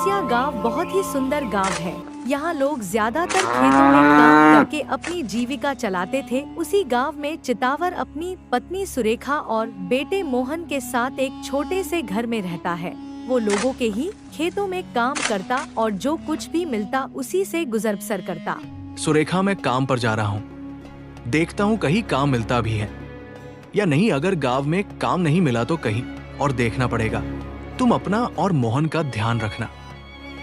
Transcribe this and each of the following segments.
बसिया गांव बहुत ही सुंदर गांव है। यहाँ लोग ज्यादातर खेतों में काम करके अपनी जीविका चलाते थे। उसी गांव में चितावर अपनी पत्नी सुरेखा और बेटे मोहन के साथ एक छोटे से घर में रहता है। वो लोगों के ही खेतों में काम करता और जो कुछ भी मिलता उसी से गुजर बसर करता। सुरेखा, मैं काम पर जा रहा हूँ, देखता हूँ कहीं काम मिलता भी है या नहीं। अगर गांव में काम नहीं मिला तो कहीं और देखना पड़ेगा। तुम अपना और मोहन का ध्यान रखना।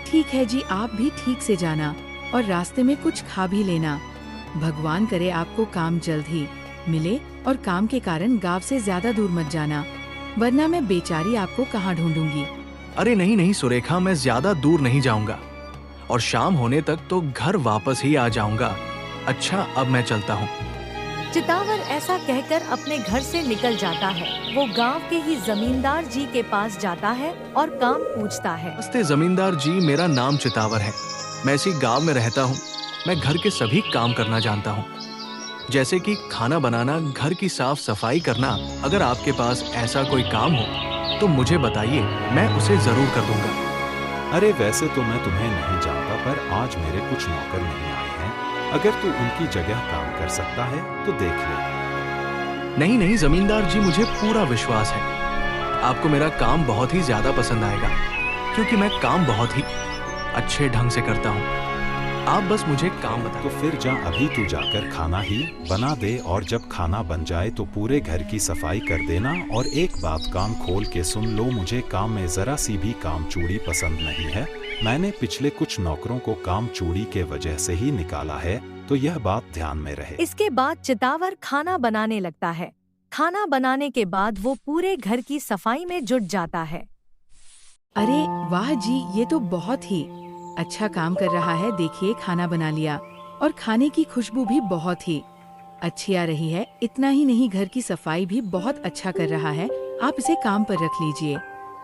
ठीक है जी, आप भी ठीक से जाना और रास्ते में कुछ खा भी लेना। भगवान करे आपको काम जल्द ही मिले और काम के कारण गांव से ज्यादा दूर मत जाना, वरना मैं बेचारी आपको कहाँ ढूंढूंगी। अरे नहीं नहीं सुरेखा, मैं ज्यादा दूर नहीं जाऊंगा और शाम होने तक तो घर वापस ही आ जाऊंगा। अच्छा, अब मैं चलता हूँ। चितावर ऐसा कहकर अपने घर से निकल जाता है। वो गांव के ही जमींदार जी के पास जाता है और काम पूछता है। नमस्ते जमींदार जी, मेरा नाम चितावर है। मैं इसी गांव में रहता हूँ। मैं घर के सभी काम करना जानता हूँ, जैसे कि खाना बनाना, घर की साफ सफाई करना। अगर आपके पास ऐसा कोई काम हो तो मुझे बताइए, मैं उसे जरूर कर दूंगा। अरे वैसे तो मैं तुम्हें नहीं जानता, पर आज मेरे कुछ नौकर नहीं आए हैं। अगर तू उनकी जगह काम कर सकता है तो देख ले। नहीं नहीं जमींदार जी, मुझे पूरा विश्वास है आपको मेरा काम बहुत ही ज्यादा पसंद आएगा, क्योंकि मैं काम बहुत ही अच्छे ढंग से करता हूँ। आप बस मुझे काम बताओ। तो फिर जा, अभी तू जाकर खाना ही बना दे और जब खाना बन जाए तो पूरे घर की सफाई कर देना। और एक बात कान खोल के सुन लो, मुझे काम में जरा सी भी काम चूड़ी पसंद नहीं है। मैंने पिछले कुछ नौकरों को काम चूड़ी के वजह से ही निकाला है, तो यह बात ध्यान में रहे। इसके बाद चितावर खाना बनाने लगता है। खाना बनाने के बाद वो पूरे घर की सफाई में जुट जाता है। अरे वाह जी, ये तो बहुत ही अच्छा काम कर रहा है। देखिए, खाना बना लिया और खाने की खुशबू भी बहुत ही अच्छी आ रही है। इतना ही नहीं, घर की सफाई भी बहुत अच्छा कर रहा है। आप इसे काम पर रख लीजिए।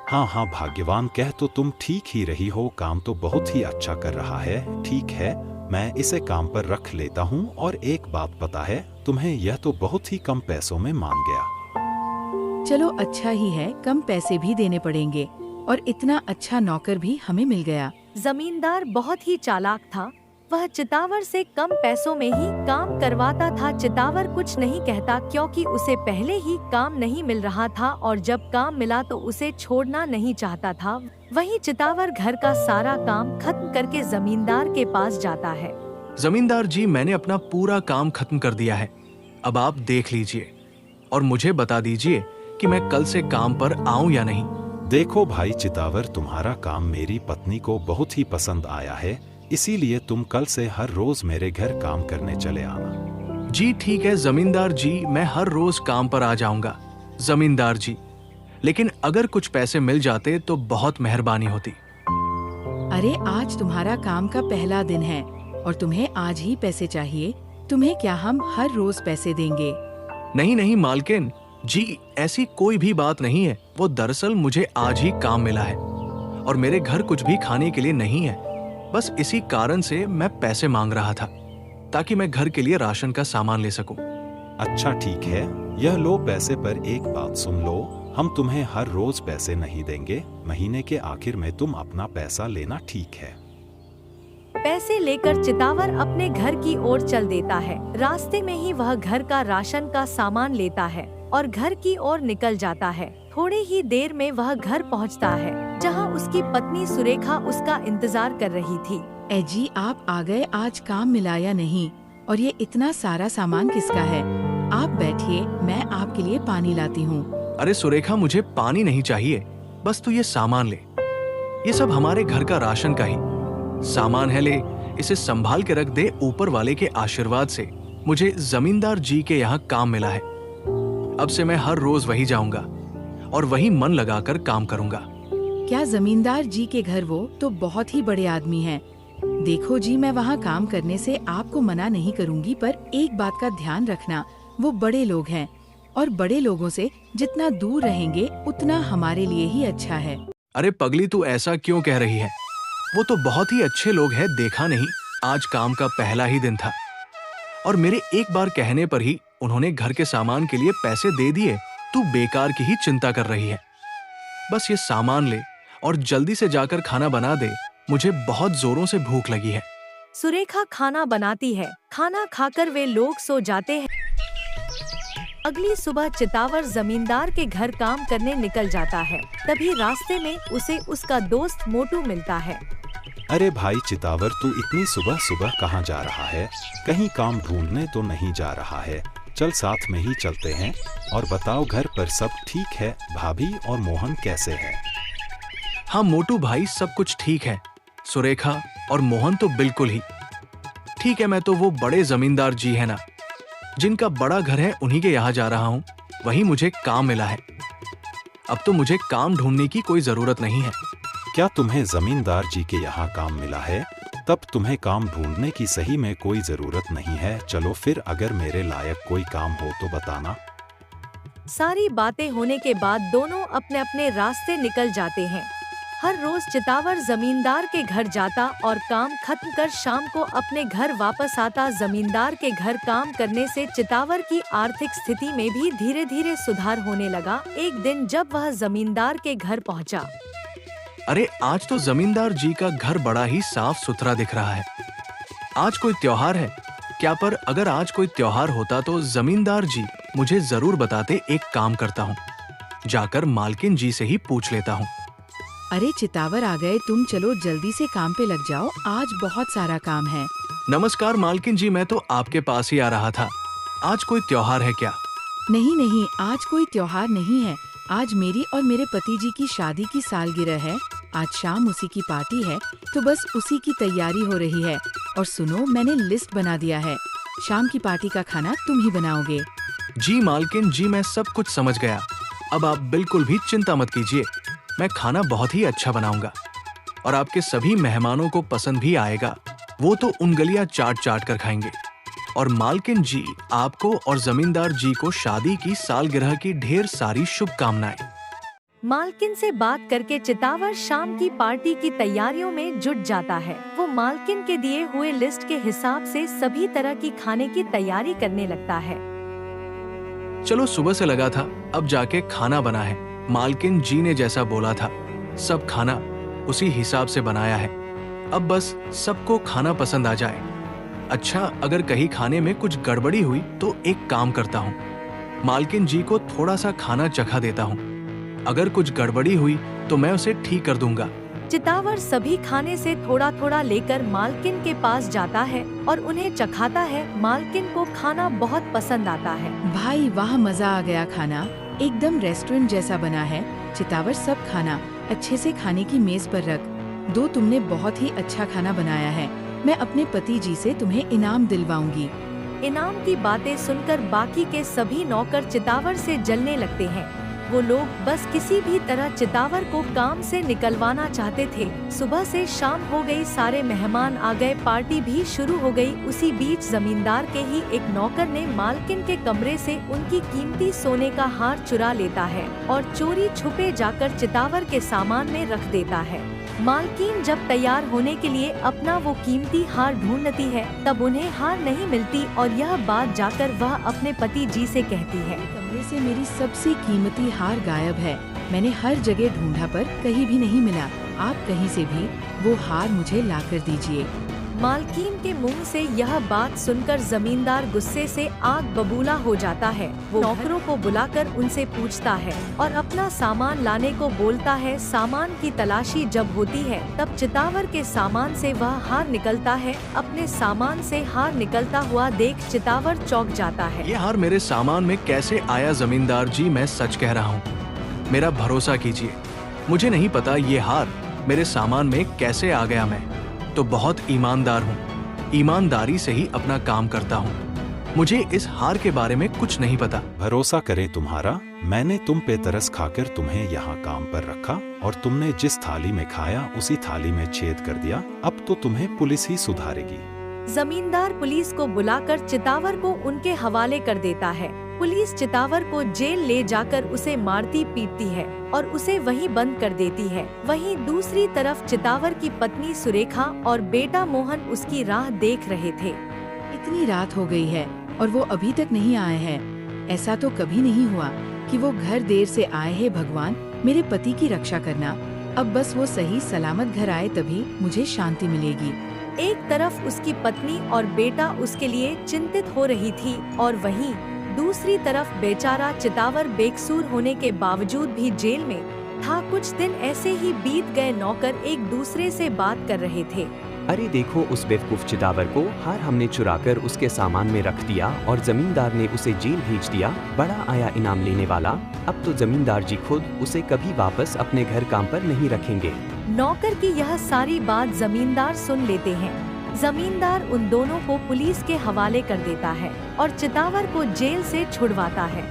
हाँ हाँ भाग्यवान, कह तो तुम ठीक ही रही हो। काम तो बहुत ही अच्छा कर रहा है। ठीक है, मैं इसे काम पर रख लेता हूँ। और एक बात पता है तुम्हें, यह तो बहुत ही कम पैसों में मान गया। चलो अच्छा ही है, कम पैसे भी देने पड़ेंगे और इतना अच्छा नौकर भी हमें मिल गया। जमींदार बहुत ही चालाक था। वह चितावर से कम पैसों में ही काम करवाता था। चितावर कुछ नहीं कहता, क्योंकि उसे पहले ही काम नहीं मिल रहा था और जब काम मिला तो उसे छोड़ना नहीं चाहता था। वहीं चितावर घर का सारा काम खत्म करके जमींदार के पास जाता है। जमींदार जी, मैंने अपना पूरा काम खत्म कर दिया है। अब आप देख लीजिए और मुझे बता दीजिए कि मैं कल से काम पर आऊं या नहीं। देखो भाई चितावर, तुम्हारा काम मेरी पत्नी को बहुत ही पसंद आया है, इसीलिए तुम कल से हर रोज मेरे घर काम करने चले आना। जी ठीक है जमींदार जी, मैं हर रोज काम पर आ जाऊंगा। जमींदार जी, लेकिन अगर कुछ पैसे मिल जाते तो बहुत मेहरबानी होती। अरे आज तुम्हारा काम का पहला दिन है और तुम्हें आज ही पैसे चाहिए। तुम्हें क्या हम हर रोज पैसे देंगे? नहीं नहीं मालकिन जी, ऐसी कोई भी बात नहीं है। वो दरअसल मुझे आज ही काम मिला है और मेरे घर कुछ भी खाने के लिए नहीं है। बस इसी कारण से मैं पैसे मांग रहा था, ताकि मैं घर के लिए राशन का सामान ले सकूं। अच्छा ठीक है, यह लो पैसे। पर एक बात सुन लो, हम तुम्हें हर रोज पैसे नहीं देंगे। महीने के आखिर में तुम अपना पैसा लेना, ठीक है? पैसे लेकर चितावर अपने घर की ओर चल देता है। रास्ते में ही वह घर का राशन का सामान लेता है और घर की ओर निकल जाता है। थोड़ी ही देर में वह घर पहुंचता है, जहां उसकी पत्नी सुरेखा उसका इंतजार कर रही थी। ए जी, आप आ गए। आज काम मिला या नहीं? और ये इतना सारा सामान किसका है? आप बैठिए, मैं आपके लिए पानी लाती हूँ। अरे सुरेखा, मुझे पानी नहीं चाहिए, बस तू ये सामान ले। ये सब हमारे घर का राशन का ही सामान है। ले, इसे संभाल के रख दे। ऊपर वाले के आशीर्वाद से मुझे जमींदार जी के यहाँ काम मिला है। अब से मैं हर रोज वही जाऊंगा और वही मन लगाकर काम करूंगा। क्या जमींदार जी के घर? वो तो बहुत ही बड़े आदमी हैं। देखो जी, मैं वहाँ काम करने से आपको मना नहीं करूँगी, पर एक बात का ध्यान रखना, वो बड़े लोग हैं और बड़े लोगों से जितना दूर रहेंगे उतना हमारे लिए ही अच्छा है। अरे पगली, तू ऐसा क्यों कह रही है? वो तो बहुत ही अच्छे लोग हैं, देखा नहीं? आज काम का पहला ही दिन था और मेरे एक बार कहने पर ही उन्होंने घर के सामान के लिए पैसे दे दिए। तू बेकार की ही चिंता कर रही है। बस ये सामान ले और जल्दी से जाकर खाना बना दे मुझे बहुत जोरों से भूख लगी है। सुरेखा खाना बनाती है। खाना खाकर वे लोग सो जाते हैं। अगली सुबह चितावर जमींदार के घर काम करने निकल जाता है। तभी रास्ते में उसे उसका दोस्त मोटू मिलता है। अरे भाई चितावर, तू इतनी सुबह सुबह कहाँ जा रहा है? कहीं काम ढूंढने तो नहीं जा रहा है? चल साथ में ही चलते हैं। और बताओ, घर पर सब ठीक है? भाभी और मोहन कैसे है? हाँ मोटू भाई, सब कुछ ठीक है। सुरेखा और मोहन तो बिल्कुल ही ठीक है। मैं तो वो बड़े जमींदार जी है ना, जिनका बड़ा घर है, उन्हीं के यहाँ जा रहा हूँ। वहीं मुझे काम मिला है। अब तो मुझे काम ढूंढने की कोई जरूरत नहीं है। क्या तुम्हें जमींदार जी के यहाँ काम मिला है? तब तुम्हें काम ढूंढने की सही में कोई जरूरत नहीं है। चलो फिर, अगर मेरे लायक कोई काम हो तो बताना। सारी बातें होने के बाद दोनों अपने अपने रास्ते निकल जाते हैं। हर रोज चितावर जमींदार के घर जाता और काम खत्म कर शाम को अपने घर वापस आता। जमींदार के घर काम करने से चितावर की आर्थिक स्थिति में भी धीरे धीरे सुधार होने लगा। एक दिन जब वह जमींदार के घर पहुंचा। अरे आज तो जमींदार जी का घर बड़ा ही साफ सुथरा दिख रहा है। आज कोई त्योहार है क्या? पर अगर आज कोई त्योहार होता तो जमींदार जी मुझे जरूर बताते। एक काम करता हूँ, जाकर मालकिन जी से ही पूछ लेता हूँ। अरे चितावर आ गए तुम, चलो जल्दी से काम पे लग जाओ, आज बहुत सारा काम है। नमस्कार मालकिन जी, मैं तो आपके पास ही आ रहा था। आज कोई त्योहार है क्या? नहीं नहीं, आज कोई त्योहार नहीं है। आज मेरी और मेरे पति जी की शादी की सालगिरह है। आज शाम उसी की पार्टी है, तो बस उसी की तैयारी हो रही है। और सुनो, मैंने लिस्ट बना दिया है। शाम की पार्टी का खाना तुम ही बनाओगे। जी मालकिन जी, मैं सब कुछ समझ गया। अब आप बिल्कुल भी चिंता मत कीजिए। मैं खाना बहुत ही अच्छा बनाऊंगा और आपके सभी मेहमानों को पसंद भी आएगा। वो तो उंगलियां चाट चाट कर खाएंगे। और मालकिन जी, आपको और जमींदार जी को शादी की सालगिरह की ढेर सारी शुभकामनाएं। मालकिन से बात करके चितावर शाम की पार्टी की तैयारियों में जुट जाता है। वो मालकिन के दिए हुए लिस्ट के हिसाब से सभी तरह की खाने की तैयारी करने लगता है। चलो सुबह से लगा था, अब जाके खाना बना है। मालकिन जी ने जैसा बोला था, सब खाना उसी हिसाब से बनाया है। अब बस सबको खाना पसंद आ जाए। अच्छा, अगर कहीं खाने में कुछ गड़बड़ी हुई तो एक काम करता हूँ, मालकिन जी को थोड़ा सा खाना चखा देता हूँ। अगर कुछ गड़बड़ी हुई तो मैं उसे ठीक कर दूंगा। चितावर सभी खाने से थोड़ा थोड़ा लेकर मालकिन के पास जाता है और उन्हें चखाता है। मालकिन को खाना बहुत पसंद आता है। भाई वाह, मजा आ गया। खाना एकदम रेस्टोरेंट जैसा बना है। चितावर, सब खाना अच्छे से खाने की मेज पर रख दो। तुमने बहुत ही अच्छा खाना बनाया है। मैं अपने पति जी से तुम्हें इनाम दिलवाऊंगी। इनाम की बातें सुनकर बाकी के सभी नौकर चितावर से जलने लगते हैं। वो लोग बस किसी भी तरह चितावर को काम से निकलवाना चाहते थे। सुबह से शाम हो गई, सारे मेहमान आ गए, पार्टी भी शुरू हो गई। उसी बीच जमींदार के ही एक नौकर ने मालकिन के कमरे से उनकी कीमती सोने का हार चुरा लेता है और चोरी छुपे जाकर चितावर के सामान में रख देता है। मालकिन जब तैयार होने के लिए अपना वो कीमती हार ढूंढती है, तब उन्हें हार नहीं मिलती और यह बात जाकर वह अपने पति जी से कहती है। कमरे से मेरी सबसे कीमती हार गायब है। मैंने हर जगह ढूंढा पर कहीं भी नहीं मिला। आप कहीं से भी वो हार मुझे लाकर दीजिए। मालकिन के मुंह से यह बात सुनकर जमींदार गुस्से से आग बबूला हो जाता है। वो नौकरों को बुलाकर उनसे पूछता है और अपना सामान लाने को बोलता है। सामान की तलाशी जब होती है तब चितावर के सामान से वह हार निकलता है। अपने सामान से हार निकलता हुआ देख चितावर चौंक जाता है। ये हार मेरे सामान में कैसे आया? जमींदार जी, मैं सच कह रहा हूँ, मेरा भरोसा कीजिए। मुझे नहीं पता ये हार मेरे सामान में कैसे आ गया। मैं तो बहुत ईमानदार हूँ, ईमानदारी से ही अपना काम करता हूँ। मुझे इस हार के बारे में कुछ नहीं पता। भरोसा करे तुम्हारा, मैंने तुम पे तरस खाकर तुम्हें यहाँ काम पर रखा और तुमने जिस थाली में खाया उसी थाली में छेद कर दिया। अब तो तुम्हें पुलिस ही सुधारेगी। जमींदार पुलिस को बुलाकर चितावर को उनके हवाले कर देता है। पुलिस चितावर को जेल ले जाकर उसे मारती पीटती है और उसे वहीं बंद कर देती है। वहीं दूसरी तरफ चितावर की पत्नी सुरेखा और बेटा मोहन उसकी राह देख रहे थे। इतनी रात हो गई है और वो अभी तक नहीं आए हैं। ऐसा तो कभी नहीं हुआ कि वो घर देर से आए हैं। भगवान, मेरे पति की रक्षा करना। अब बस वो सही सलामत घर आए तभी मुझे शांति मिलेगी। एक तरफ उसकी पत्नी और बेटा उसके लिए चिंतित हो रही थी और वहीं दूसरी तरफ बेचारा चितावर बेकसूर होने के बावजूद भी जेल में था। कुछ दिन ऐसे ही बीत गए। नौकर एक दूसरे से बात कर रहे थे। अरे देखो, उस बेवकूफ चितावर को हार हमने चुराकर उसके सामान में रख दिया और जमींदार ने उसे जेल भेज दिया। बड़ा आया इनाम लेने वाला। अब तो जमींदार जी खुद उसे कभी वापस अपने घर काम पर नहीं रखेंगे। नौकर की यह सारी बात जमींदार सुन लेते हैं। जमींदार उन दोनों को पुलिस के हवाले कर देता है और चितावर को जेल से छुड़वाता है।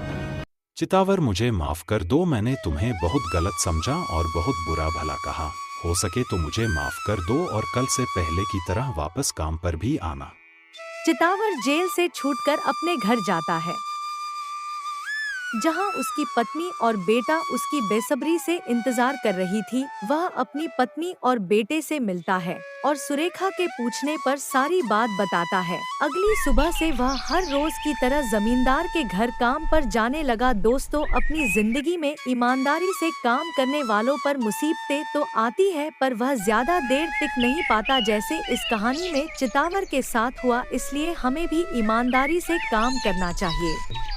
चितावर, मुझे माफ कर दो, मैंने तुम्हें बहुत गलत समझा और बहुत बुरा भला कहा। हो सके तो मुझे माफ कर दो और कल से पहले की तरह वापस काम पर भी आना। चितावर जेल से छूटकर अपने घर जाता है, जहां उसकी पत्नी और बेटा उसकी बेसब्री से इंतजार कर रही थी। वह अपनी पत्नी और बेटे से मिलता है और सुरेखा के पूछने पर सारी बात बताता है। अगली सुबह से वह हर रोज की तरह जमींदार के घर काम पर जाने लगा। दोस्तों, अपनी जिंदगी में ईमानदारी से काम करने वालों पर मुसीबतें तो आती है, पर वह ज्यादा देर टिक नहीं पाता, जैसे इस कहानी में चितावर के साथ हुआ। इसलिए हमें भी ईमानदारी से काम करना चाहिए।